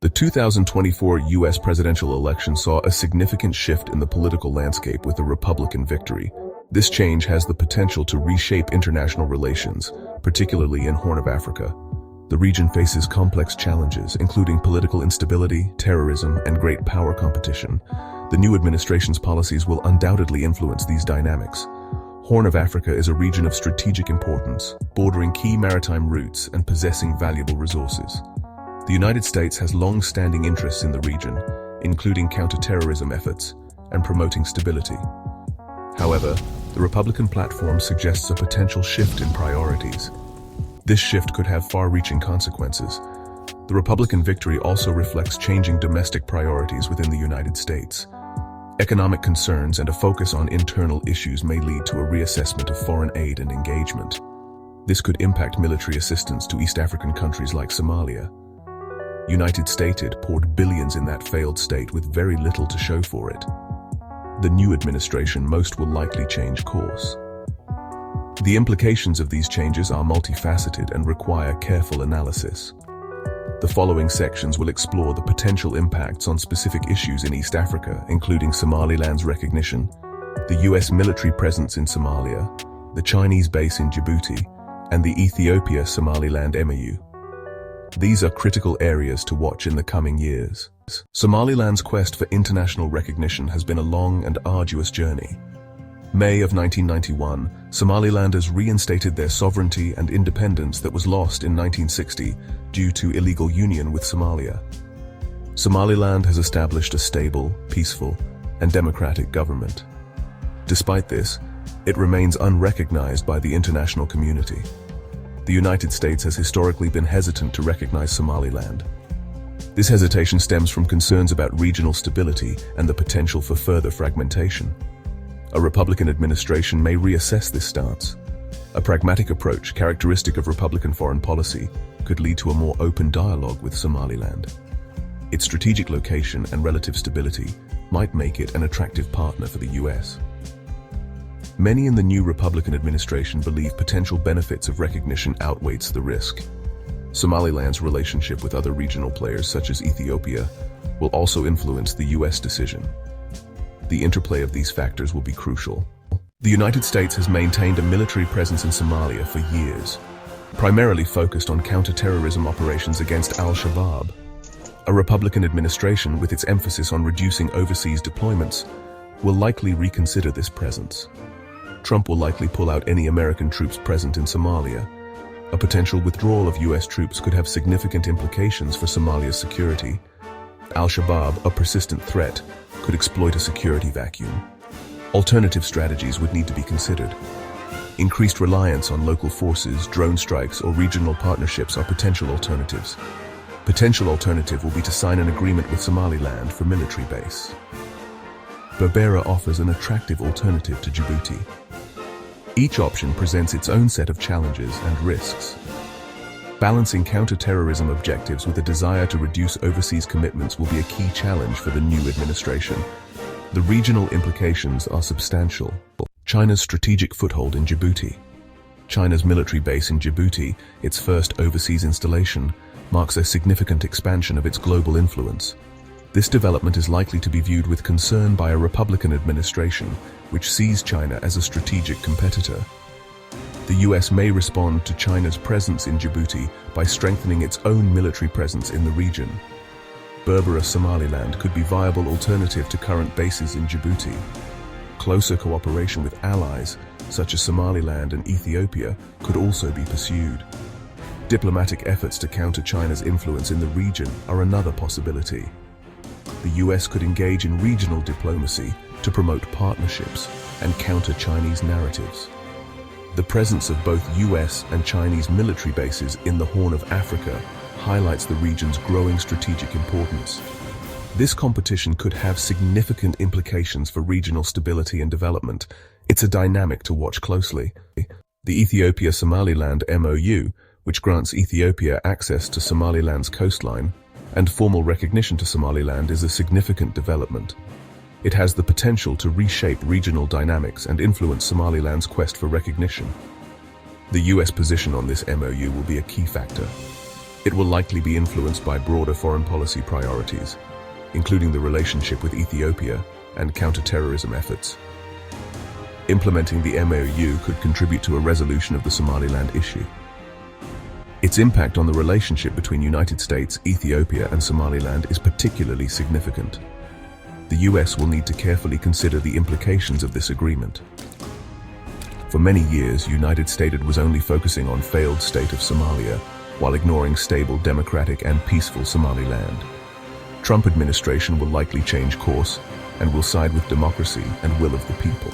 The 2024 U.S. presidential election saw a significant shift in the political landscape with a Republican victory. This change has the potential to reshape international relations, particularly in Horn of Africa. The region faces complex challenges, including political instability, terrorism, and great power competition. The new administration's policies will undoubtedly influence these dynamics. Horn of Africa is a region of strategic importance, bordering key maritime routes and possessing valuable resources. The United States has long-standing interests in the region, including counter-terrorism efforts and promoting stability. However, the Republican platform suggests a potential shift in priorities. This shift could have far-reaching consequences. The Republican victory also reflects changing domestic priorities within the United States. Economic concerns and a focus on internal issues may lead to a reassessment of foreign aid and engagement. This could impact military assistance to East African countries like Somalia. United States poured billions in that failed state with very little to show for it. The new administration most will likely change course. The implications of these changes are multifaceted and require careful analysis. The following sections will explore the potential impacts on specific issues in East Africa, including Somaliland's recognition, the U.S. military presence in Somalia, the Chinese base in Djibouti, and the Ethiopia-Somaliland MOU. These are critical areas to watch in the coming years. Somaliland's quest for international recognition has been a long and arduous journey. May of 1991, Somalilanders reinstated their sovereignty and independence that was lost in 1960 due to illegal union with Somalia. Somaliland has established a stable, peaceful, and democratic government. Despite this, it remains unrecognized by the international community. The United States has historically been hesitant to recognize Somaliland. This hesitation stems from concerns about regional stability and the potential for further fragmentation. A Republican administration may reassess this stance. A pragmatic approach, characteristic of Republican foreign policy, could lead to a more open dialogue with Somaliland. Its strategic location and relative stability might make it an attractive partner for the U.S. Many in the new Republican administration believe potential benefits of recognition outweighs the risk. Somaliland's relationship with other regional players such as Ethiopia will also influence the U.S. decision. The interplay of these factors will be crucial. The United States has maintained a military presence in Somalia for years, primarily focused on counter-terrorism operations against al-Shabaab. A Republican administration, with its emphasis on reducing overseas deployments, will likely reconsider this presence. Trump will likely pull out any American troops present in Somalia. A potential withdrawal of U.S. troops could have significant implications for Somalia's security. Al-Shabaab, a persistent threat, could exploit a security vacuum. Alternative strategies would need to be considered. Increased reliance on local forces, drone strikes, or regional partnerships are potential alternatives. Potential alternative will be to sign an agreement with Somaliland for military base. Berbera offers an attractive alternative to Djibouti. Each option presents its own set of challenges and risks. Balancing counter-terrorism objectives with a desire to reduce overseas commitments will be a key challenge for the new administration. The regional implications are substantial. China's strategic foothold in Djibouti. China's military base in Djibouti, its first overseas installation, marks a significant expansion of its global influence. This development is likely to be viewed with concern by a Republican administration, which sees China as a strategic competitor. The U.S. may respond to China's presence in Djibouti by strengthening its own military presence in the region. Berbera Somaliland could be a viable alternative to current bases in Djibouti. Closer cooperation with allies, such as Somaliland and Ethiopia, could also be pursued. Diplomatic efforts to counter China's influence in the region are another possibility. The U.S. could engage in regional diplomacy to promote partnerships and counter Chinese narratives. The presence of both U.S. and Chinese military bases in the Horn of Africa highlights the region's growing strategic importance. This competition could have significant implications for regional stability and development. It's a dynamic to watch closely. The Ethiopia-Somaliland MOU, which grants Ethiopia access to Somaliland's coastline and formal recognition to Somaliland, is a significant development. It has the potential to reshape regional dynamics and influence Somaliland's quest for recognition. The U.S. position on this MOU will be a key factor. It will likely be influenced by broader foreign policy priorities, including the relationship with Ethiopia and counter-terrorism efforts. Implementing the MOU could contribute to a resolution of the Somaliland issue. Its impact on the relationship between United States, Ethiopia, and Somaliland is particularly significant. The US will need to carefully consider the implications of this agreement. For many years, United States was only focusing on failed state of Somalia, while ignoring stable, democratic, and peaceful Somaliland. Trump administration will likely change course and will side with democracy and will of the people.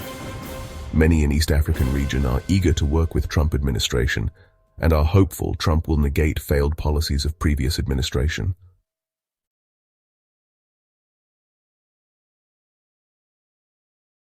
Many in East African region are eager to work with Trump administration and are hopeful Trump will negate failed policies of previous administration.